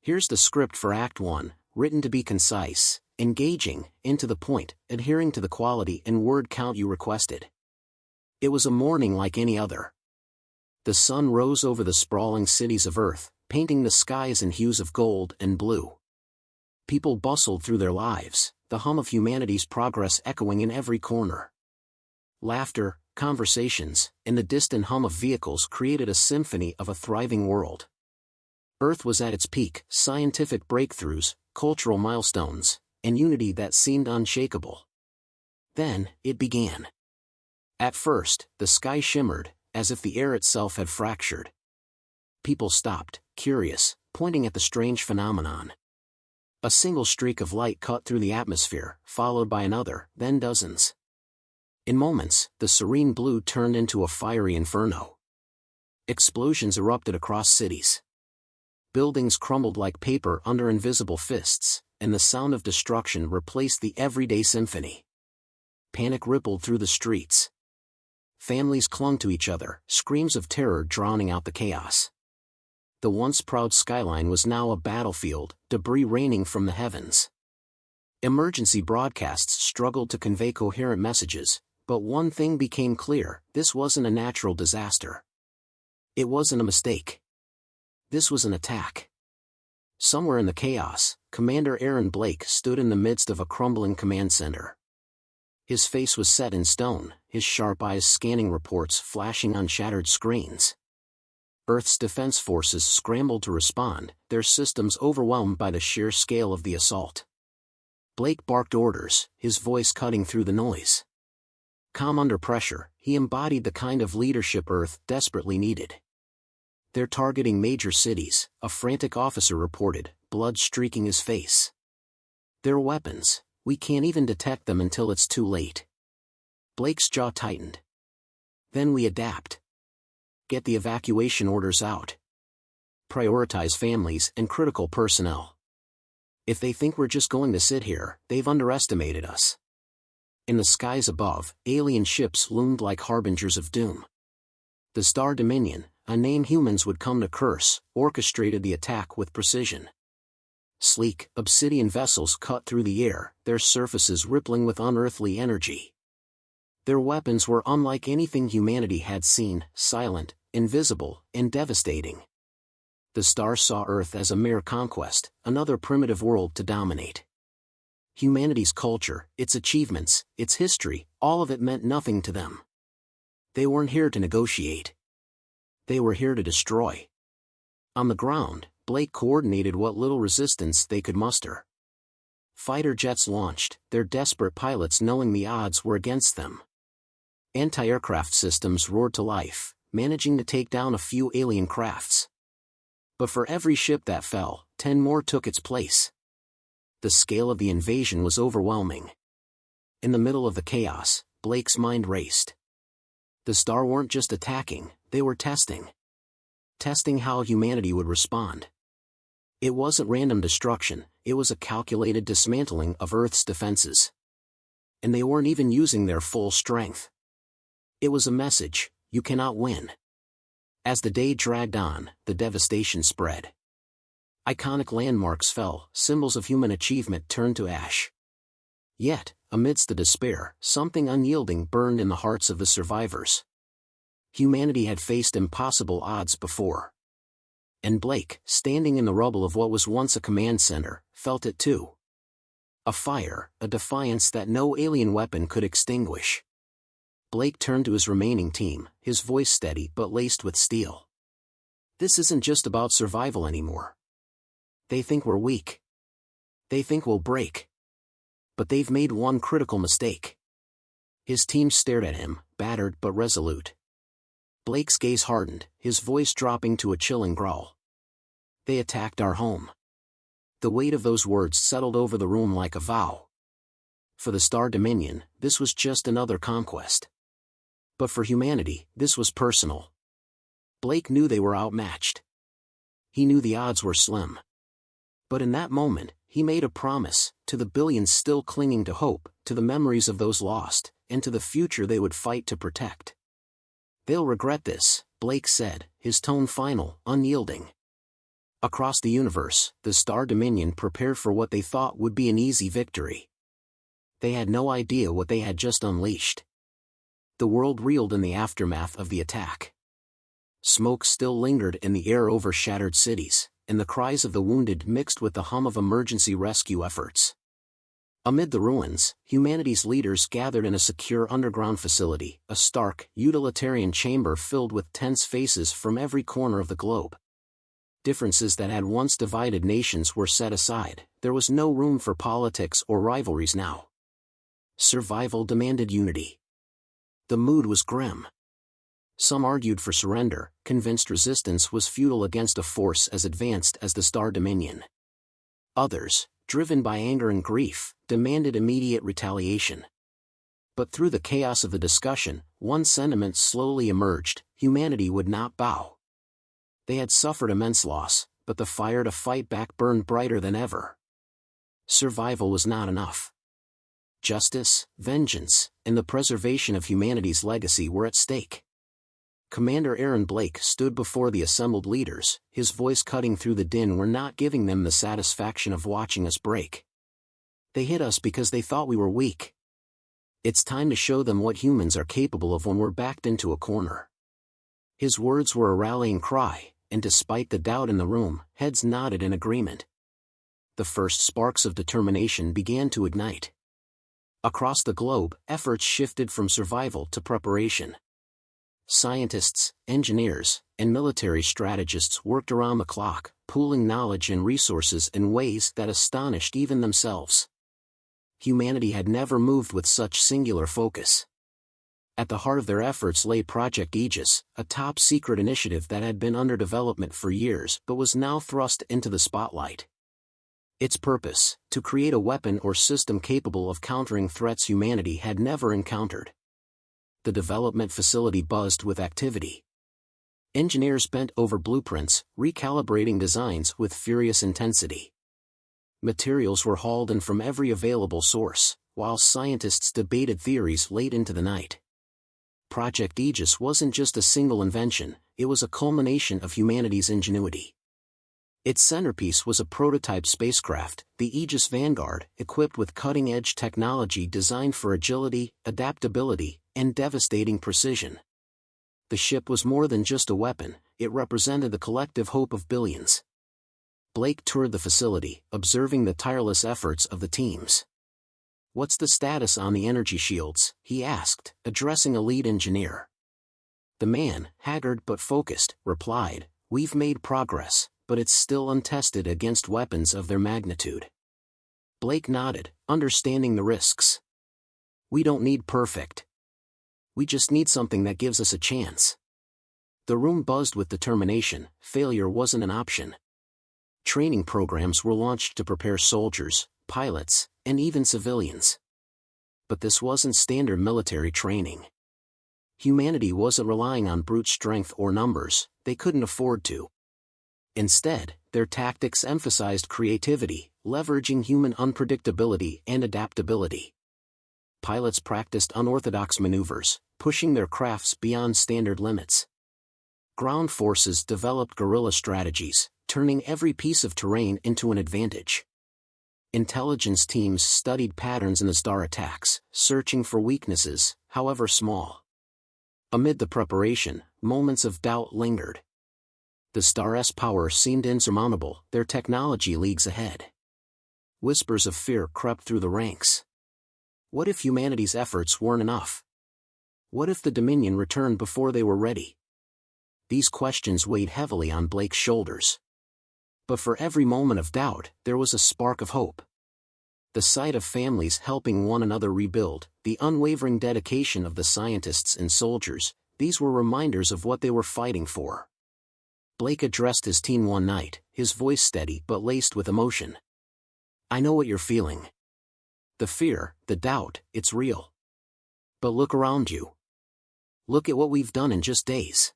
Here's the script for Act 1, written to be concise, engaging, and to the point, adhering to the quality and word count you requested. It was a morning like any other. The sun rose over the sprawling cities of Earth, painting the skies in hues of gold and blue. People bustled through their lives, the hum of humanity's progress echoing in every corner. Laughter, conversations, and the distant hum of vehicles created a symphony of a thriving world. Earth was at its peak, scientific breakthroughs, cultural milestones, and unity that seemed unshakable. Then, it began. At first, the sky shimmered, as if the air itself had fractured. People stopped, curious, pointing at the strange phenomenon. A single streak of light cut through the atmosphere, followed by another, then dozens. In moments, the serene blue turned into a fiery inferno. Explosions erupted across cities. Buildings crumbled like paper under invisible fists, and the sound of destruction replaced the everyday symphony. Panic rippled through the streets. Families clung to each other, screams of terror drowning out the chaos. The once proud skyline was now a battlefield, debris raining from the heavens. Emergency broadcasts struggled to convey coherent messages, but one thing became clear: this wasn't a natural disaster. It wasn't a mistake. This was an attack. Somewhere in the chaos, Commander Aaron Blake stood in the midst of a crumbling command center. His face was set in stone, his sharp eyes scanning reports flashing on shattered screens. Earth's defense forces scrambled to respond, their systems overwhelmed by the sheer scale of the assault. Blake barked orders, his voice cutting through the noise. Calm under pressure, he embodied the kind of leadership Earth desperately needed. "They're targeting major cities," a frantic officer reported, blood streaking his face. "They're weapons. We can't even detect them until it's too late." Blake's jaw tightened. "Then we adapt. Get the evacuation orders out. Prioritize families and critical personnel. If they think we're just going to sit here, they've underestimated us." In the skies above, alien ships loomed like harbingers of doom. The Star Dominion, a name humans would come to curse, orchestrated the attack with precision. Sleek, obsidian vessels cut through the air, their surfaces rippling with unearthly energy. Their weapons were unlike anything humanity had seen, silent, invisible, and devastating. The stars saw Earth as a mere conquest, another primitive world to dominate. Humanity's culture, its achievements, its history, all of it meant nothing to them. They weren't here to negotiate. They were here to destroy. On the ground, Blake coordinated what little resistance they could muster. Fighter jets launched, their desperate pilots knowing the odds were against them. Anti-aircraft systems roared to life, managing to take down a few alien crafts. But for every ship that fell, 10 more took its place. The scale of the invasion was overwhelming. In the middle of the chaos, Blake's mind raced. The Star weren't just attacking, they were testing. Testing how humanity would respond. It wasn't random destruction, it was a calculated dismantling of Earth's defenses. And they weren't even using their full strength. It was a message: you cannot win. As the day dragged on, the devastation spread. Iconic landmarks fell, symbols of human achievement turned to ash. Yet, amidst the despair, something unyielding burned in the hearts of the survivors. Humanity had faced impossible odds before. And Blake, standing in the rubble of what was once a command center, felt it too. A fire, a defiance that no alien weapon could extinguish. Blake turned to his remaining team, his voice steady but laced with steel. "This isn't just about survival anymore. They think we're weak. They think we'll break. But they've made one critical mistake." His team stared at him, battered but resolute. Blake's gaze hardened, his voice dropping to a chilling growl. "They attacked our home." The weight of those words settled over the room like a vow. For the Star Dominion, this was just another conquest. But for humanity, this was personal. Blake knew they were outmatched. He knew the odds were slim. But in that moment, he made a promise, to the billions still clinging to hope, to the memories of those lost, and to the future they would fight to protect. "They'll regret this," Blake said, his tone final, unyielding. Across the universe, the Star Dominion prepared for what they thought would be an easy victory. They had no idea what they had just unleashed. The world reeled in the aftermath of the attack. Smoke still lingered in the air over shattered cities, and the cries of the wounded mixed with the hum of emergency rescue efforts. Amid the ruins, humanity's leaders gathered in a secure underground facility, a stark, utilitarian chamber filled with tense faces from every corner of the globe. Differences that had once divided nations were set aside. There was no room for politics or rivalries now. Survival demanded unity. The mood was grim. Some argued for surrender, convinced resistance was futile against a force as advanced as the Star Dominion. Others, driven by anger and grief, demanded immediate retaliation. But through the chaos of the discussion, one sentiment slowly emerged: humanity would not bow. They had suffered immense loss, but the fire to fight back burned brighter than ever. Survival was not enough. Justice, vengeance, and the preservation of humanity's legacy were at stake. Commander Aaron Blake stood before the assembled leaders, his voice cutting through the din. "We're not giving them the satisfaction of watching us break. They hit us because they thought we were weak. It's time to show them what humans are capable of when we're backed into a corner." His words were a rallying cry, and despite the doubt in the room, heads nodded in agreement. The first sparks of determination began to ignite. Across the globe, efforts shifted from survival to preparation. Scientists, engineers, and military strategists worked around the clock, pooling knowledge and resources in ways that astonished even themselves. Humanity had never moved with such singular focus. At the heart of their efforts lay Project Aegis, a top-secret initiative that had been under development for years but was now thrust into the spotlight. Its purpose: to create a weapon or system capable of countering threats humanity had never encountered. The development facility buzzed with activity. Engineers bent over blueprints, recalibrating designs with furious intensity. Materials were hauled in from every available source, while scientists debated theories late into the night. Project Aegis wasn't just a single invention, it was a culmination of humanity's ingenuity. Its centerpiece was a prototype spacecraft, the Aegis Vanguard, equipped with cutting-edge technology designed for agility, adaptability, and devastating precision. The ship was more than just a weapon, it represented the collective hope of billions. Blake toured the facility, observing the tireless efforts of the teams. "What's the status on the energy shields?" he asked, addressing a lead engineer. The man, haggard but focused, replied, "We've made progress, but it's still untested against weapons of their magnitude." Blake nodded, understanding the risks. "We don't need perfect. We just need something that gives us a chance." The room buzzed with determination. Failure wasn't an option. Training programs were launched to prepare soldiers, pilots, and even civilians. But this wasn't standard military training. Humanity wasn't relying on brute strength or numbers, they couldn't afford to. Instead, their tactics emphasized creativity, leveraging human unpredictability and adaptability. Pilots practiced unorthodox maneuvers, pushing their crafts beyond standard limits. Ground forces developed guerrilla strategies, turning every piece of terrain into an advantage. Intelligence teams studied patterns in the star attacks, searching for weaknesses, however small. Amid the preparation, moments of doubt lingered. The star's power seemed insurmountable, their technology leagues ahead. Whispers of fear crept through the ranks. What if humanity's efforts weren't enough? What if the Dominion returned before they were ready? These questions weighed heavily on Blake's shoulders. But for every moment of doubt, there was a spark of hope. The sight of families helping one another rebuild, the unwavering dedication of the scientists and soldiers, these were reminders of what they were fighting for. Blake addressed his team one night, his voice steady but laced with emotion. "I know what you're feeling. The fear, the doubt, it's real. But look around you. Look at what we've done in just days.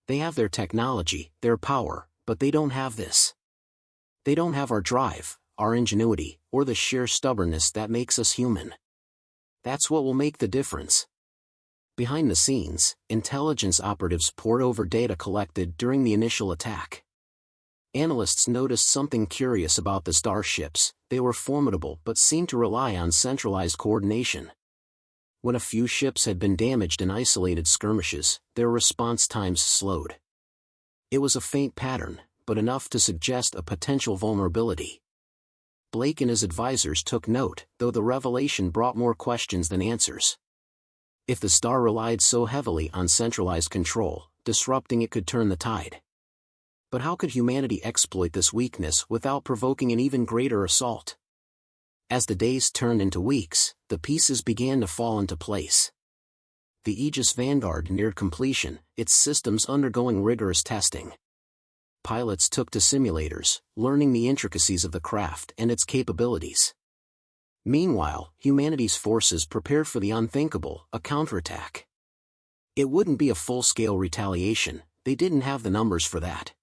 They have their technology, their power, but they don't have this. They don't have our drive, our ingenuity, or the sheer stubbornness that makes us human. That's what will make the difference." Behind the scenes, intelligence operatives pored over data collected during the initial attack. Analysts noticed something curious about the starships. They were formidable but seemed to rely on centralized coordination. When a few ships had been damaged in isolated skirmishes, their response times slowed. It was a faint pattern, but enough to suggest a potential vulnerability. Blake and his advisors took note, though the revelation brought more questions than answers. If the star relied so heavily on centralized control, disrupting it could turn the tide. But how could humanity exploit this weakness without provoking an even greater assault? As the days turned into weeks, the pieces began to fall into place. The Aegis Vanguard neared completion, its systems undergoing rigorous testing. Pilots took to simulators, learning the intricacies of the craft and its capabilities. Meanwhile, humanity's forces prepared for the unthinkable, a counterattack. It wouldn't be a full-scale retaliation, they didn't have the numbers for that.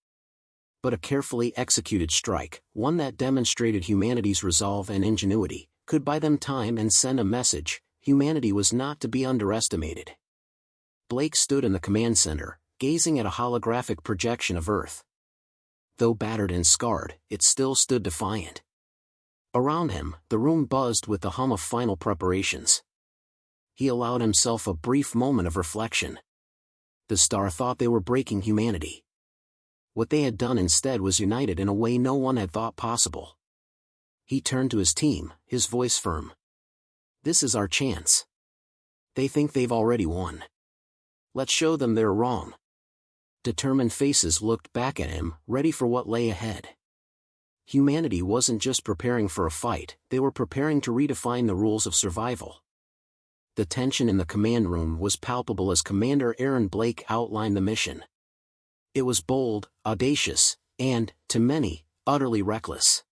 But a carefully executed strike, one that demonstrated humanity's resolve and ingenuity, could buy them time and send a message: humanity was not to be underestimated. Blake stood in the command center, gazing at a holographic projection of Earth. Though battered and scarred, it still stood defiant. Around him, the room buzzed with the hum of final preparations. He allowed himself a brief moment of reflection. The star thought they were breaking humanity. What they had done instead was united in a way no one had thought possible. He turned to his team, his voice firm. "This is our chance. They think they've already won. Let's show them they're wrong." Determined faces looked back at him, ready for what lay ahead. Humanity wasn't just preparing for a fight, they were preparing to redefine the rules of survival. The tension in the command room was palpable as Commander Aaron Blake outlined the mission. It was bold, audacious, and, to many, utterly reckless.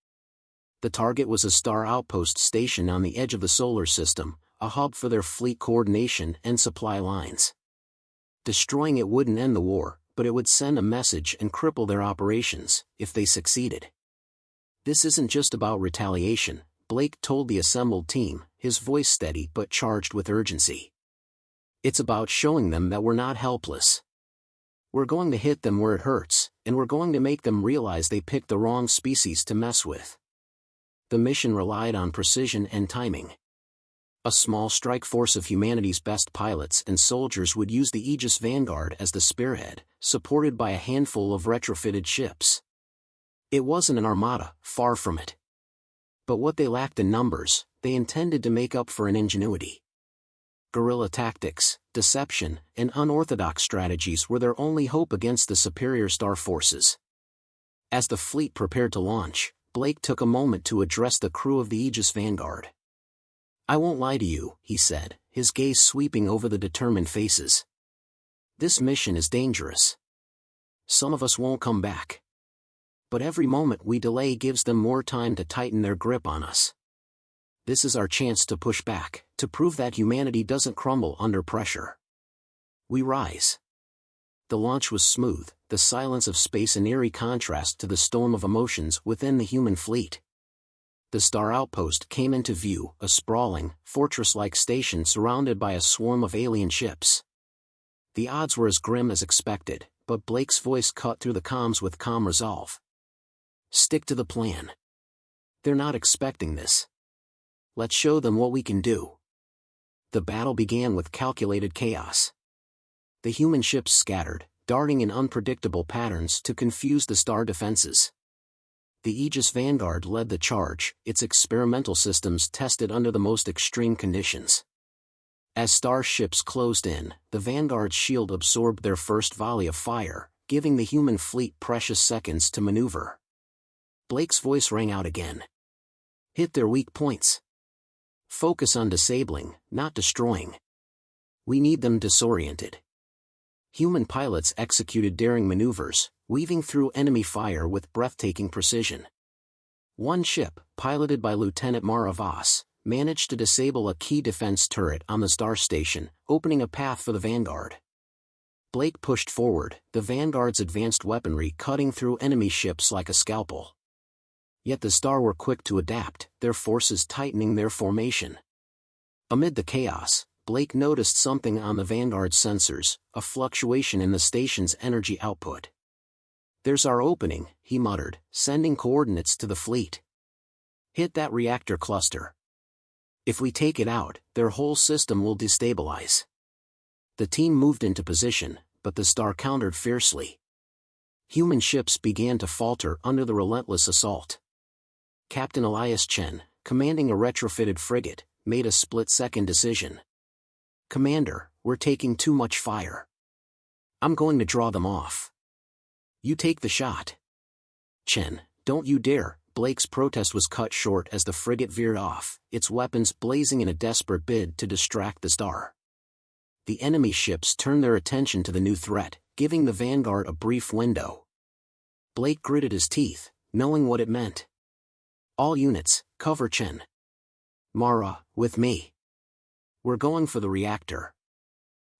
The target was a star outpost stationed on the edge of the solar system, a hub for their fleet coordination and supply lines. Destroying it wouldn't end the war, but it would send a message and cripple their operations, if they succeeded. "This isn't just about retaliation," Blake told the assembled team, his voice steady but charged with urgency. "It's about showing them that we're not helpless. We're going to hit them where it hurts, and we're going to make them realize they picked the wrong species to mess with." The mission relied on precision and timing. A small strike force of humanity's best pilots and soldiers would use the Aegis Vanguard as the spearhead, supported by a handful of retrofitted ships. It wasn't an armada, far from it. But what they lacked in numbers, they intended to make up for in ingenuity. Guerrilla tactics, deception, and unorthodox strategies were their only hope against the superior star forces. As the fleet prepared to launch, Blake took a moment to address the crew of the Aegis Vanguard. "I won't lie to you," he said, his gaze sweeping over the determined faces. "This mission is dangerous. Some of us won't come back. But every moment we delay gives them more time to tighten their grip on us. This is our chance to push back, to prove that humanity doesn't crumble under pressure. We rise." The launch was smooth, the silence of space an eerie contrast to the storm of emotions within the human fleet. The star outpost came into view, a sprawling, fortress-like station surrounded by a swarm of alien ships. The odds were as grim as expected, but Blake's voice cut through the comms with calm resolve. "Stick to the plan. They're not expecting this. Let's show them what we can do." The battle began with calculated chaos. The human ships scattered, darting in unpredictable patterns to confuse the star defenses. The Aegis Vanguard led the charge, its experimental systems tested under the most extreme conditions. As star ships closed in, the Vanguard's shield absorbed their first volley of fire, giving the human fleet precious seconds to maneuver. Blake's voice rang out again. "Hit their weak points. Focus on disabling, not destroying. We need them disoriented." Human pilots executed daring maneuvers, weaving through enemy fire with breathtaking precision. One ship, piloted by Lieutenant Mara Voss, managed to disable a key defense turret on the star station, opening a path for the Vanguard. Blake pushed forward, the Vanguard's advanced weaponry cutting through enemy ships like a scalpel. Yet the star were quick to adapt, their forces tightening their formation. Amid the chaos, Blake noticed something on the Vanguard's sensors, a fluctuation in the station's energy output. "There's our opening," he muttered, sending coordinates to the fleet. "Hit that reactor cluster. If we take it out, their whole system will destabilize." The team moved into position, but the star countered fiercely. Human ships began to falter under the relentless assault. Captain Elias Chen, commanding a retrofitted frigate, made a split-second decision. "Commander, we're taking too much fire. I'm going to draw them off. You take the shot." "Chen, don't you dare." Blake's protest was cut short as the frigate veered off, its weapons blazing in a desperate bid to distract the star. The enemy ships turned their attention to the new threat, giving the Vanguard a brief window. Blake gritted his teeth, knowing what it meant. "All units, cover Chen. Mara, with me. We're going for the reactor."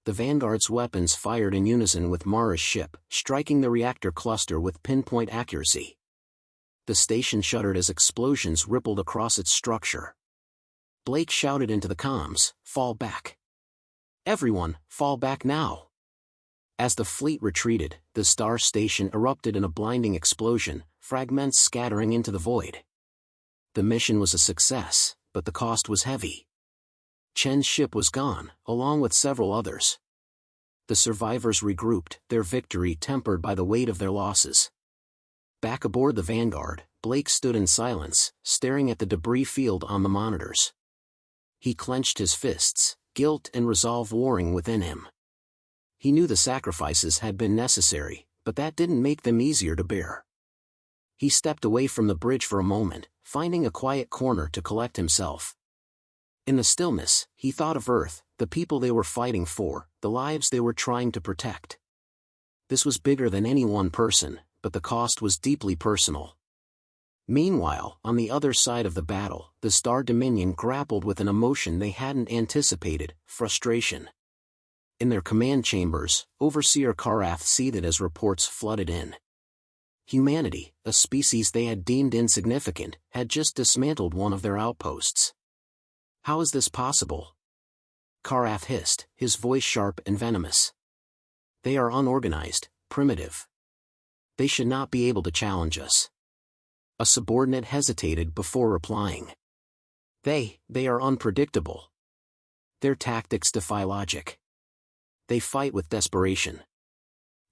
The Vanguard's weapons fired in unison with Mara's ship, striking the reactor cluster with pinpoint accuracy. The station shuddered as explosions rippled across its structure. Blake shouted into the comms, "Fall back. Everyone, fall back now." As the fleet retreated, the star station erupted in a blinding explosion, fragments scattering into the void. The mission was a success, but the cost was heavy. Chen's ship was gone, along with several others. The survivors regrouped, their victory tempered by the weight of their losses. Back aboard the Vanguard, Blake stood in silence, staring at the debris field on the monitors. He clenched his fists, guilt and resolve warring within him. He knew the sacrifices had been necessary, but that didn't make them easier to bear. He stepped away from the bridge for a moment, finding a quiet corner to collect himself. In the stillness, he thought of Earth, the people they were fighting for, the lives they were trying to protect. This was bigger than any one person, but the cost was deeply personal. Meanwhile, on the other side of the battle, the Star Dominion grappled with an emotion they hadn't anticipated: frustration. In their command chambers, Overseer Karath seethed as reports flooded in. Humanity, a species they had deemed insignificant, had just dismantled one of their outposts. "How is this possible?" Karath hissed, his voice sharp and venomous. "They are unorganized, primitive. They should not be able to challenge us." A subordinate hesitated before replying. They are unpredictable. Their tactics defy logic. They fight with desperation."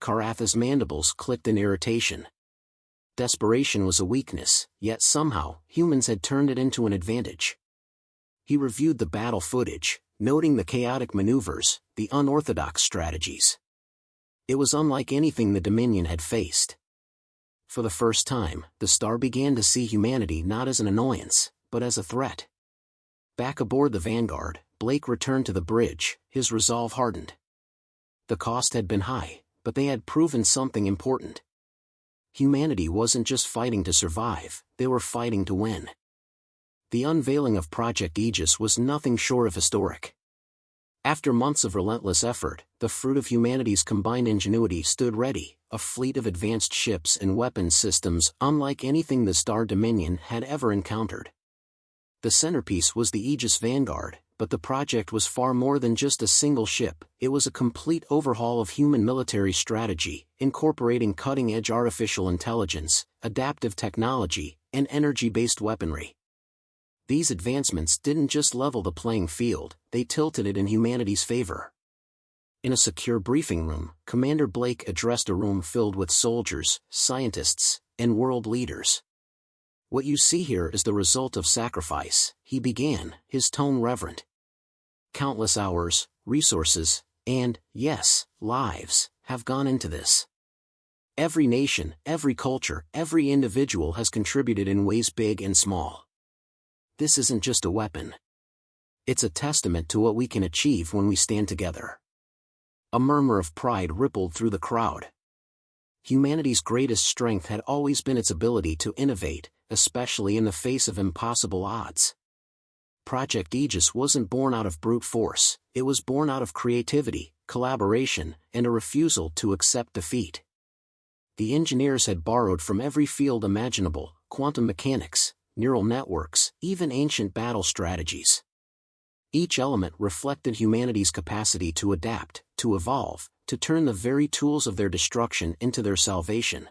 Karath's mandibles clicked in irritation. Desperation was a weakness, yet somehow, humans had turned it into an advantage. He reviewed the battle footage, noting the chaotic maneuvers, the unorthodox strategies. It was unlike anything the Dominion had faced. For the first time, the Star began to see humanity not as an annoyance, but as a threat. Back aboard the Vanguard, Blake returned to the bridge, his resolve hardened. The cost had been high, but they had proven something important. Humanity wasn't just fighting to survive, they were fighting to win. The unveiling of Project Aegis was nothing short of historic. After months of relentless effort, the fruit of humanity's combined ingenuity stood ready, a fleet of advanced ships and weapons systems unlike anything the Star Dominion had ever encountered. The centerpiece was the Aegis Vanguard, but the project was far more than just a single ship. It was a complete overhaul of human military strategy, incorporating cutting-edge artificial intelligence, adaptive technology, and energy-based weaponry. These advancements didn't just level the playing field, they tilted it in humanity's favor. In a secure briefing room, Commander Blake addressed a room filled with soldiers, scientists, and world leaders. "What you see here is the result of sacrifice," he began, his tone reverent. "Countless hours, resources, and, yes, lives, have gone into this. Every nation, every culture, every individual has contributed in ways big and small. This isn't just a weapon. It's a testament to what we can achieve when we stand together." A murmur of pride rippled through the crowd. Humanity's greatest strength had always been its ability to innovate, especially in the face of impossible odds. Project Aegis wasn't born out of brute force, it was born out of creativity, collaboration, and a refusal to accept defeat. The engineers had borrowed from every field imaginable: quantum mechanics, neural networks, even ancient battle strategies. Each element reflected humanity's capacity to adapt, to evolve, to turn the very tools of their destruction into their salvation.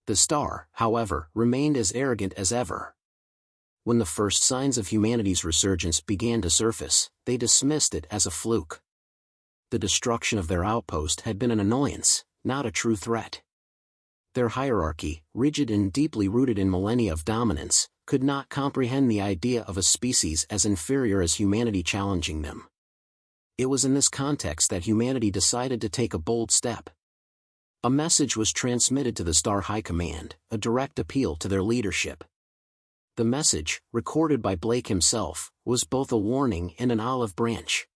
The star, however, remained as arrogant as ever. When the first signs of humanity's resurgence began to surface, they dismissed it as a fluke. The destruction of their outpost had been an annoyance, not a true threat. Their hierarchy, rigid and deeply rooted in millennia of dominance, could not comprehend the idea of a species as inferior as humanity challenging them. It was in this context that humanity decided to take a bold step. A message was transmitted to the Star High Command, a direct appeal to their leadership. The message, recorded by Blake himself, was both a warning and an olive branch.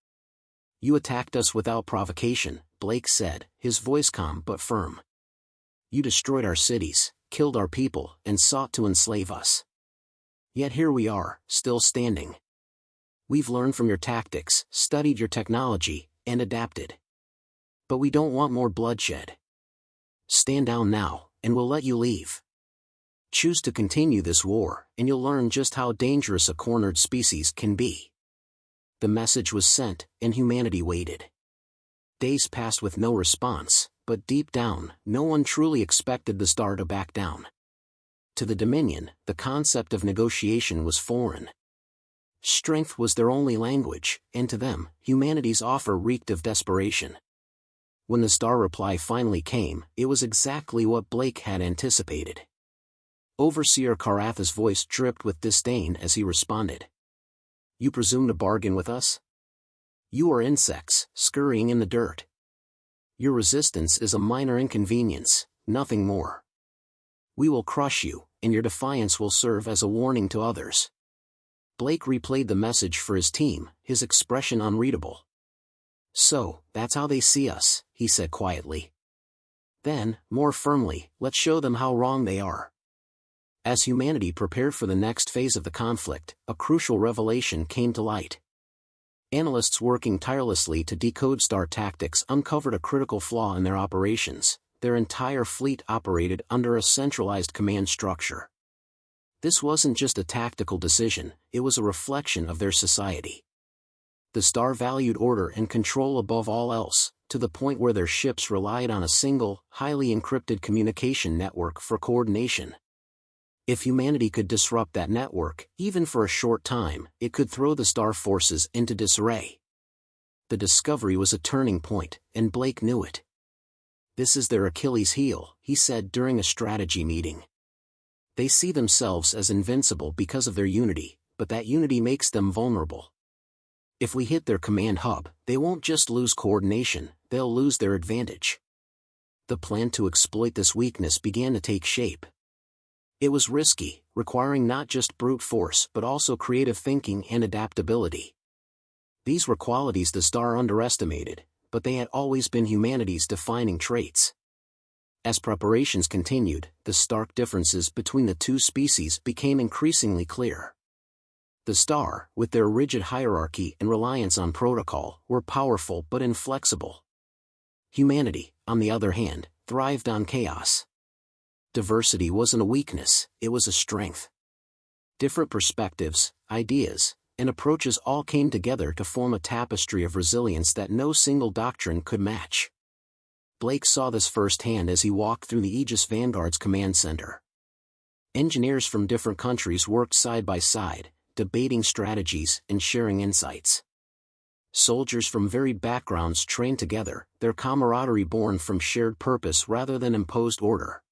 "You attacked us without provocation," Blake said, his voice calm but firm. "You destroyed our cities, killed our people, and sought to enslave us. Yet here we are, still standing. We've learned from your tactics, studied your technology, and adapted. But we don't want more bloodshed. Stand down now, and we'll let you leave. Choose to continue this war, and you'll learn just how dangerous a cornered species can be." The message was sent, and humanity waited. Days passed with no response, but deep down, no one truly expected the star to back down. To the Dominion, the concept of negotiation was foreign. Strength was their only language, and to them, humanity's offer reeked of desperation. When the star reply finally came, it was exactly what Blake had anticipated. Overseer Karatha's voice dripped with disdain as he responded. "You presume to bargain with us? You are insects, scurrying in the dirt. Your resistance is a minor inconvenience, nothing more. We will crush you, and your defiance will serve as a warning to others." Blake replayed the message for his team, his expression unreadable. "So, that's how they see us," he said quietly. Then, more firmly, "let's show them how wrong they are." As humanity prepared for the next phase of the conflict, a crucial revelation came to light. Analysts working tirelessly to decode star tactics uncovered a critical flaw in their operations. Their entire fleet operated under a centralized command structure. This wasn't just a tactical decision, it was a reflection of their society. The star valued order and control above all else, to the point where their ships relied on a single, highly encrypted communication network for coordination. If humanity could disrupt that network, even for a short time, it could throw the star forces into disarray. The discovery was a turning point, and Blake knew it. "This is their Achilles heel," he said during a strategy meeting. "They see themselves as invincible because of their unity, but that unity makes them vulnerable. If we hit their command hub, they won't just lose coordination, they'll lose their advantage." The plan to exploit this weakness began to take shape. It was risky, requiring not just brute force but also creative thinking and adaptability. These were qualities the star underestimated, but they had always been humanity's defining traits. As preparations continued, the stark differences between the two species became increasingly clear. The star, with their rigid hierarchy and reliance on protocol, were powerful but inflexible. Humanity, on the other hand, thrived on chaos. Diversity wasn't a weakness, it was a strength. Different perspectives, ideas, and approaches all came together to form a tapestry of resilience that no single doctrine could match. Blake saw this firsthand as he walked through the Aegis Vanguard's command center. Engineers from different countries worked side by side, debating strategies and sharing insights. Soldiers from varied backgrounds trained together, their camaraderie born from shared purpose rather than imposed order.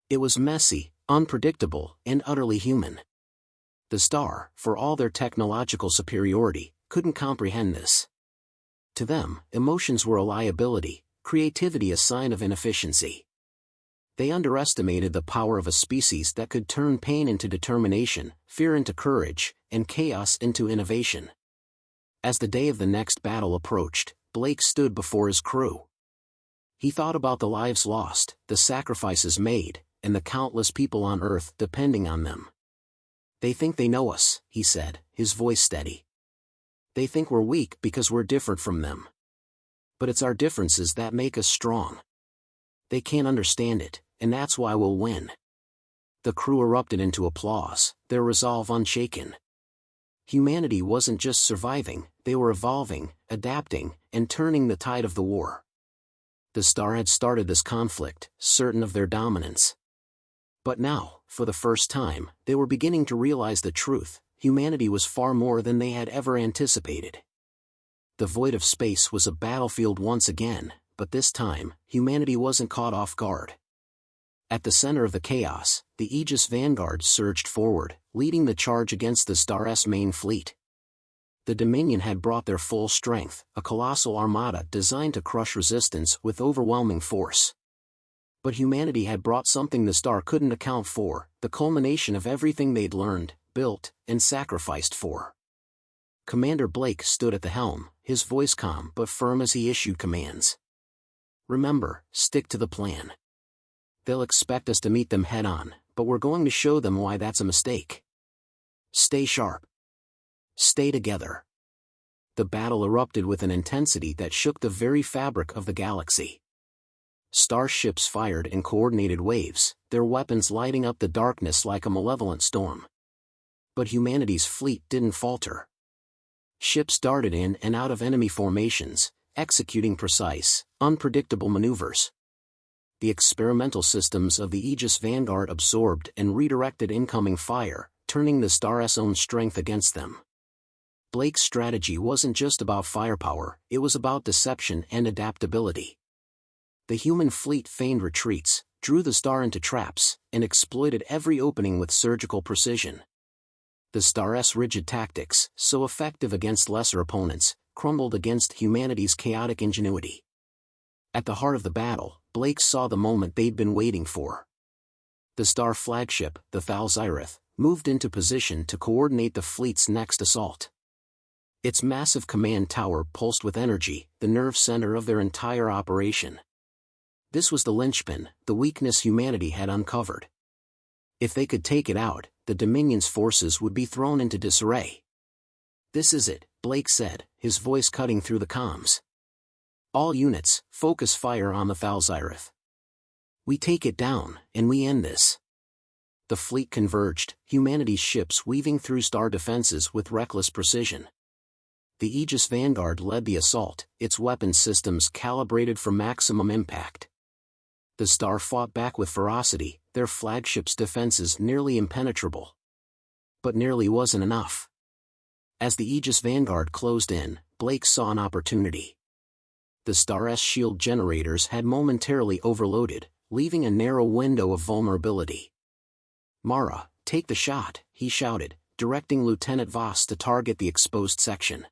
It was messy, unpredictable, and utterly human. The star, for all their technological superiority, couldn't comprehend this. To them, emotions were a liability, creativity a sign of inefficiency. They underestimated the power of a species that could turn pain into determination, fear into courage, and chaos into innovation. As the day of the next battle approached, Blake stood before his crew. He thought about the lives lost, the sacrifices made, and the countless people on Earth depending on them. "They think they know us," he said, his voice steady. "They think we're weak because we're different from them. But it's our differences that make us strong. They can't understand it, and that's why we'll win." The crew erupted into applause, their resolve unshaken. Humanity wasn't just surviving, they were evolving, adapting, and turning the tide of the war. The star had started this conflict, certain of their dominance. But now, for the first time, they were beginning to realize the truth: humanity was far more than they had ever anticipated. The void of space was a battlefield once again, but this time, humanity wasn't caught off guard. At the center of the chaos, the Aegis Vanguard surged forward, leading the charge against the Star's main fleet. The Dominion had brought their full strength, a colossal armada designed to crush resistance with overwhelming force. But humanity had brought something the Star couldn't account for: the culmination of everything they'd learned, built, and sacrificed for. Commander Blake stood at the helm, his voice calm but firm as he issued commands. "Remember, stick to the plan. They'll expect us to meet them head-on, but we're going to show them why that's a mistake. Stay sharp. Stay together." The battle erupted with an intensity that shook the very fabric of the galaxy. Starships fired in coordinated waves, their weapons lighting up the darkness like a malevolent storm. But humanity's fleet didn't falter. Ships darted in and out of enemy formations, executing precise, unpredictable maneuvers. The experimental systems of the Aegis Vanguard absorbed and redirected incoming fire, turning the Star's own strength against them. Blake's strategy wasn't just about firepower, it was about deception and adaptability. The human fleet feigned retreats, drew the Star into traps, and exploited every opening with surgical precision. The Star's rigid tactics, so effective against lesser opponents, crumbled against humanity's chaotic ingenuity. At the heart of the battle, Blake saw the moment they'd been waiting for. The Star flagship, the Thalzirith, moved into position to coordinate the fleet's next assault. Its massive command tower pulsed with energy, the nerve center of their entire operation. This was the linchpin, the weakness humanity had uncovered. If they could take it out, the Dominion's forces would be thrown into disarray. "This is it," Blake said, his voice cutting through the comms. "All units, focus fire on the Thalzirith. We take it down, and we end this." The fleet converged, humanity's ships weaving through Star defenses with reckless precision. The Aegis Vanguard led the assault, its weapon systems calibrated for maximum impact. The Star fought back with ferocity, their flagship's defenses nearly impenetrable. But nearly wasn't enough. As the Aegis Vanguard closed in, Blake saw an opportunity. The Star's shield generators had momentarily overloaded, leaving a narrow window of vulnerability. "Mara, take the shot," he shouted, directing Lieutenant Voss to target the exposed section.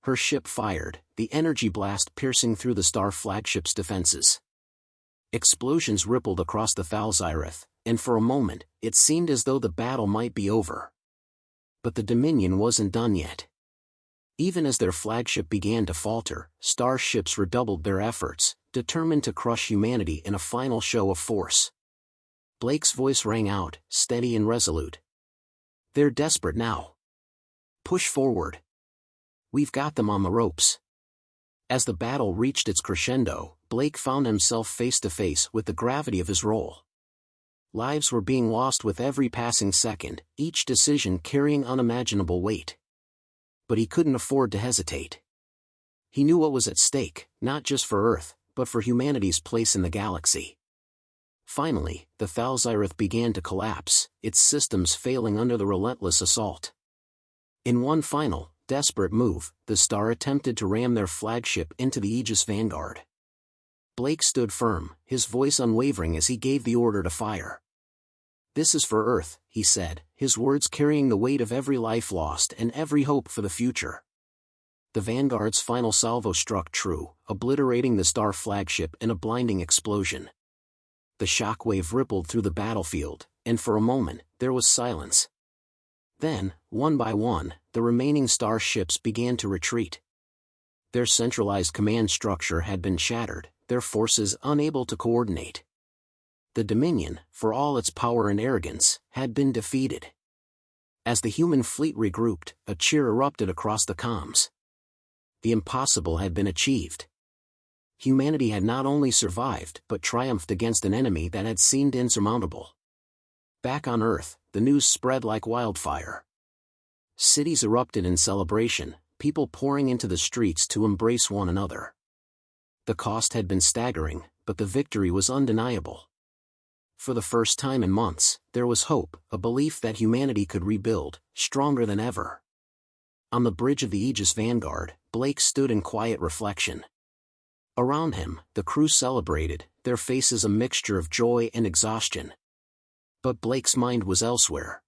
Her ship fired, the energy blast piercing through the Star flagship's defenses. Explosions rippled across the Thalzirith, and for a moment, it seemed as though the battle might be over. But the Dominion wasn't done yet. Even as their flagship began to falter, Star ships redoubled their efforts, determined to crush humanity in a final show of force. Blake's voice rang out, steady and resolute. "They're desperate now. Push forward. We've got them on the ropes." As the battle reached its crescendo, Blake found himself face to face with the gravity of his role. Lives were being lost with every passing second, each decision carrying unimaginable weight. But he couldn't afford to hesitate. He knew what was at stake, not just for Earth, but for humanity's place in the galaxy. Finally, the Thalzirith began to collapse, its systems failing under the relentless assault. In one final, desperate move, the Star attempted to ram their flagship into the Aegis Vanguard. Blake stood firm, his voice unwavering as he gave the order to fire. "This is for Earth," he said, his words carrying the weight of every life lost and every hope for the future. The Vanguard's final salvo struck true, obliterating the Star flagship in a blinding explosion. The shockwave rippled through the battlefield, and for a moment, there was silence. Then, one by one, the remaining Star ships began to retreat. Their centralized command structure had been shattered, their forces unable to coordinate. The Dominion, for all its power and arrogance, had been defeated. As the human fleet regrouped, a cheer erupted across the comms. The impossible had been achieved. Humanity had not only survived but triumphed against an enemy that had seemed insurmountable. Back on Earth, the news spread like wildfire. Cities erupted in celebration, people pouring into the streets to embrace one another. The cost had been staggering, but the victory was undeniable. for the first time in months, there was hope, a belief that humanity could rebuild, stronger than ever. On the bridge of the Aegis Vanguard, Blake stood in quiet reflection. Around him, the crew celebrated, their faces a mixture of joy and exhaustion. But Blake's mind was elsewhere.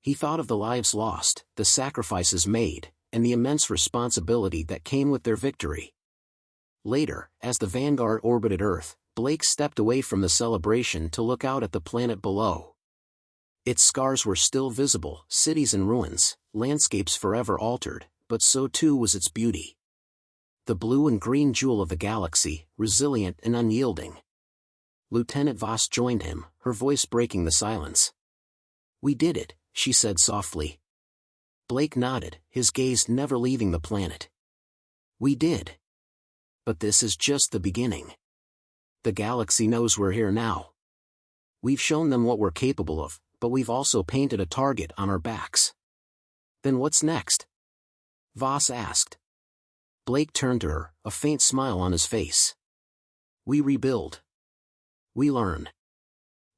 He thought of the lives lost, the sacrifices made, and the immense responsibility that came with their victory. Later, as the Vanguard orbited Earth, Blake stepped away from the celebration to look out at the planet below. Its scars were still visible, cities in ruins, landscapes forever altered, but so too was its beauty. The blue and green jewel of the galaxy, resilient and unyielding. Lieutenant Voss joined him, her voice breaking the silence. "We did it," she said softly. Blake nodded, his gaze never leaving the planet. "We did. But this is just the beginning. The galaxy knows we're here now. We've shown them what we're capable of, but we've also painted a target on our backs." "Then what's next?" Voss asked. Blake turned to her, a faint smile on his face. "We rebuild. We learn.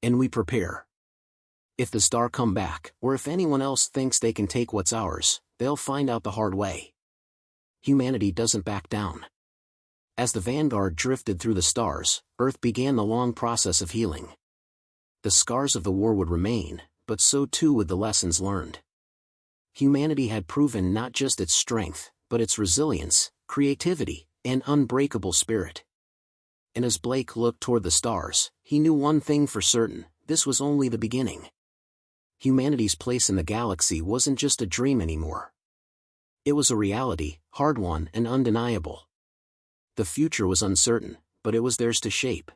And we prepare. If the Star come back, or if anyone else thinks they can take what's ours, they'll find out the hard way. Humanity doesn't back down." As the Vanguard drifted through the stars, Earth began the long process of healing. The scars of the war would remain, but so too would the lessons learned. Humanity had proven not just its strength, but its resilience, creativity, and unbreakable spirit. And as Blake looked toward the stars, he knew one thing for certain: this was only the beginning. Humanity's place in the galaxy wasn't just a dream anymore. It was a reality, hard-won and undeniable. The future was uncertain, but it was theirs to shape.